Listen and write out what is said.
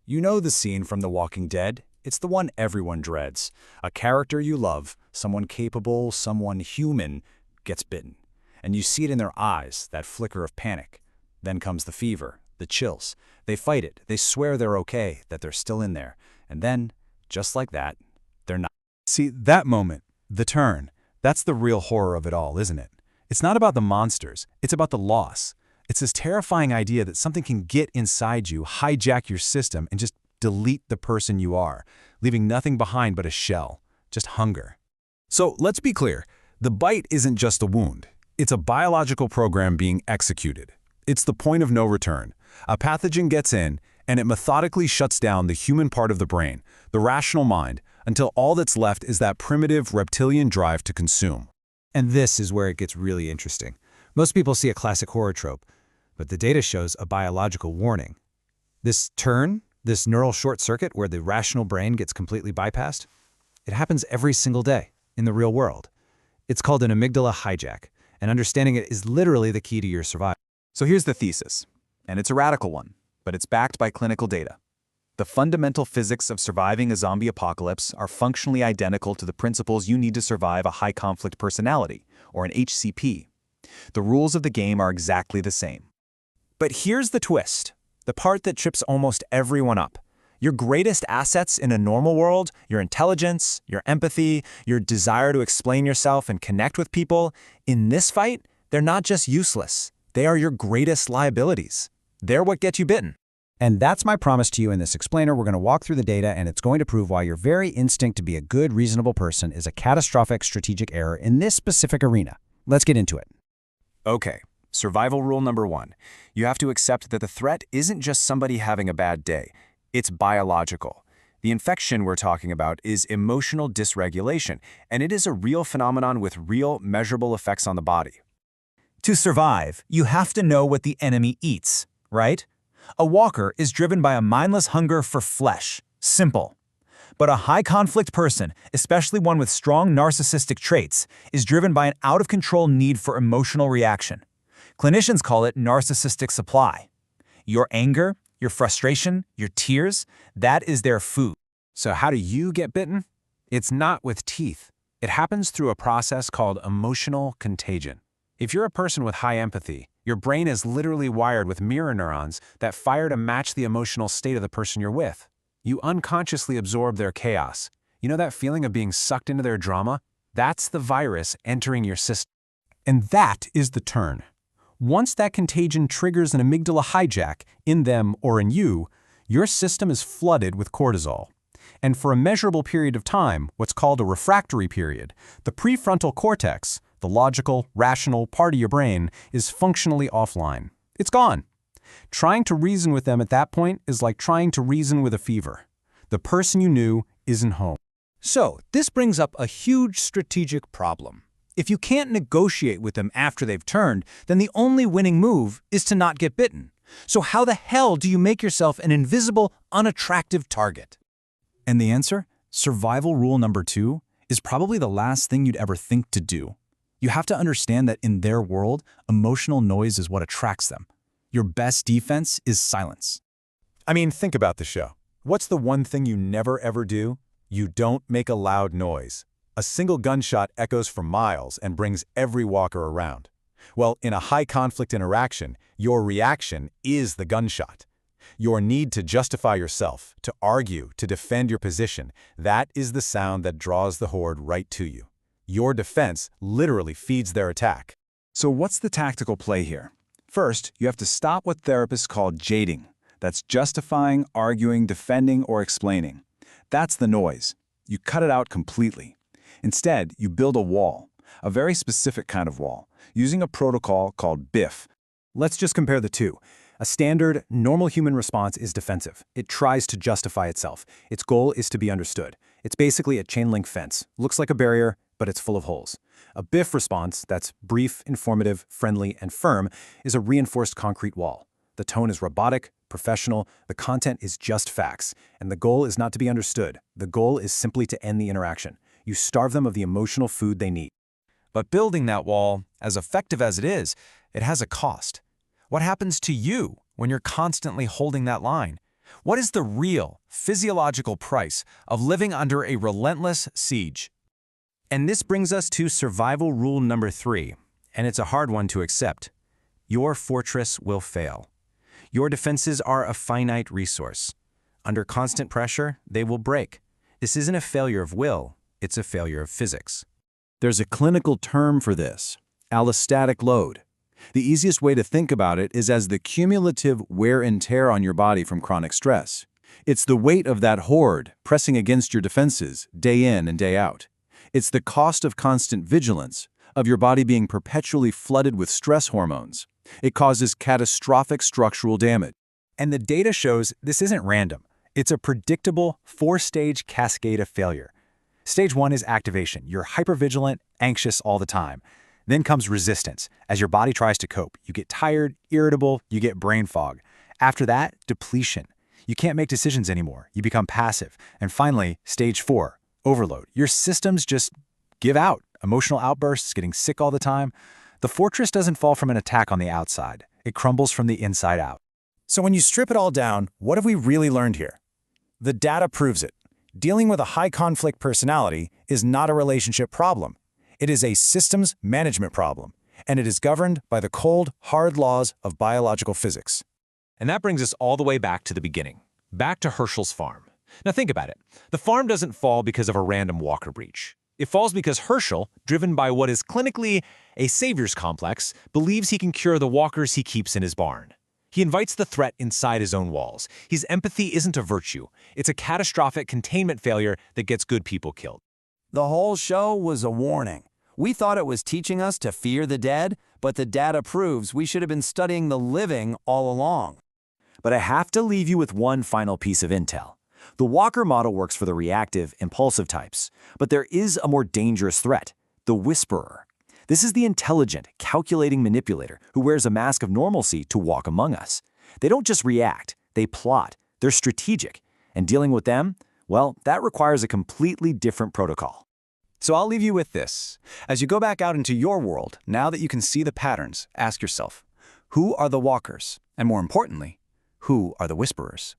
You know the scene from The Walking Dead? It's the one everyone dreads. A character you love, someone capable, someone human, gets bitten. And you see it in their eyes, that flicker of panic. Then comes the fever, the chills. They fight it. They swear they're okay, that they're still in there. And then, just like that, they're not. See, that moment, the turn, that's the real horror of it all, isn't it? It's not about the monsters, it's about the loss. It's this terrifying idea that something can get inside you, hijack your system, and just delete the person you are, leaving nothing behind but a shell, just hunger. So let's be clear, the bite isn't just a wound. It's a biological program being executed. It's the point of no return. A pathogen gets in, and it methodically shuts down the human part of the brain, the rational mind, until all that's left is that primitive reptilian drive to consume. And this is where it gets really interesting. Most people see a classic horror trope, but the data shows a biological warning. This turn, this neural short circuit where the rational brain gets completely bypassed, it happens every single day in the real world. It's called an amygdala hijack, and understanding it is literally the key to your survival. So here's the thesis, and it's a radical one, but it's backed by clinical data. The fundamental physics of surviving a zombie apocalypse are functionally identical to the principles you need to survive a high-conflict personality, or an HCP. The rules of the game are exactly the same. But here's the twist, the part that trips almost everyone up. Your greatest assets in a normal world, your intelligence, your empathy, your desire to explain yourself and connect with people, in this fight, they're not just useless. They are your greatest liabilities. They're what get you bitten. And that's my promise to you in this explainer. We're going to walk through the data, and it's going to prove why your very instinct to be a good, reasonable person is a catastrophic strategic error in this specific arena. Let's get into it. Okay, survival rule number 1. You have to accept that the threat isn't just somebody having a bad day. It's biological. The infection we're talking about is emotional dysregulation, and it is a real phenomenon with real, measurable effects on the body. To survive, you have to know what the enemy eats, right? A walker is driven by a mindless hunger for flesh. Simple. But a high-conflict person, especially one with strong narcissistic traits, is driven by an out-of-control need for emotional reaction. Clinicians call it narcissistic supply. Your anger, your frustration, your tears, that is their food. So how do you get bitten? It's not with teeth. It happens through a process called emotional contagion. If you're a person with high empathy, your brain is literally wired with mirror neurons that fire to match the emotional state of the person you're with. You unconsciously absorb their chaos. You know that feeling of being sucked into their drama? That's the virus entering your system. And that is the turn. Once that contagion triggers an amygdala hijack in them or in you, your system is flooded with cortisol. And for a measurable period of time, what's called a refractory period, the prefrontal cortex, the logical, rational part of your brain, is functionally offline. It's gone. Trying to reason with them at that point is like trying to reason with a fever. The person you knew isn't home. So, this brings up a huge strategic problem. If you can't negotiate with them after they've turned, then the only winning move is to not get bitten. So how the hell do you make yourself an invisible, unattractive target? And the answer? Survival rule number 2 is probably the last thing you'd ever think to do. You have to understand that in their world, emotional noise is what attracts them. Your best defense is silence. I mean, think about the show. What's the one thing you never ever do? You don't make a loud noise. A single gunshot echoes for miles and brings every walker around. Well, in a high-conflict interaction, your reaction is the gunshot. Your need to justify yourself, to argue, to defend your position, that is the sound that draws the horde right to you. Your defense literally feeds their attack. So what's the tactical play here? First, you have to stop what therapists call jading. That's justifying, arguing, defending, or explaining. That's the noise. You cut it out completely. Instead, you build a wall, a very specific kind of wall, using a protocol called BIF. Let's just compare the two. A standard, normal human response is defensive. It tries to justify itself. Its goal is to be understood. It's basically a chain link fence. Looks like a barrier, but it's full of holes. A BIF response, that's brief, informative, friendly, and firm, is a reinforced concrete wall. The tone is robotic, professional, the content is just facts, and the goal is not to be understood. The goal is simply to end the interaction. You starve them of the emotional food they need. But building that wall, as effective as it has a cost. What happens to you when you're constantly holding that line? What is the real, physiological price of living under a relentless siege? And this brings us to survival rule number 3, and it's a hard one to accept. Your fortress will fail. Your defenses are a finite resource. Under constant pressure, they will break. This isn't a failure of will, it's a failure of physics. There's a clinical term for this, allostatic load. The easiest way to think about it is as the cumulative wear and tear on your body from chronic stress. It's the weight of that horde pressing against your defenses day in and day out. It's the cost of constant vigilance, of your body being perpetually flooded with stress hormones. It causes catastrophic structural damage. And the data shows this isn't random. It's a predictable 4-stage cascade of failure. Stage 1 is activation. You're hypervigilant, anxious all the time. Then comes resistance. As your body tries to cope, you get tired, irritable, you get brain fog. After that, depletion. You can't make decisions anymore. You become passive. And finally, stage 4, overload. Your systems just give out. Emotional outbursts, getting sick all the time. The fortress doesn't fall from an attack on the outside. It crumbles from the inside out. So when you strip it all down, what have we really learned here? The data proves it. Dealing with a high-conflict personality is not a relationship problem. It is a systems management problem, and it is governed by the cold, hard laws of biological physics. And that brings us all the way back to the beginning, back to Herschel's farm. Now think about it. The farm doesn't fall because of a random walker breach. It falls because Herschel, driven by what is clinically a savior's complex, believes he can cure the walkers he keeps in his barn. He invites the threat inside his own walls. His empathy isn't a virtue. It's a catastrophic containment failure that gets good people killed. The whole show was a warning. We thought it was teaching us to fear the dead, but the data proves we should have been studying the living all along. But I have to leave you with one final piece of intel. The Walker model works for the reactive, impulsive types, but there is a more dangerous threat, the whisperer. This is the intelligent, calculating manipulator who wears a mask of normalcy to walk among us. They don't just react, they plot, they're strategic, and dealing with them, well, that requires a completely different protocol. So I'll leave you with this. As you go back out into your world, now that you can see the patterns, ask yourself, who are the walkers? And more importantly, who are the whisperers?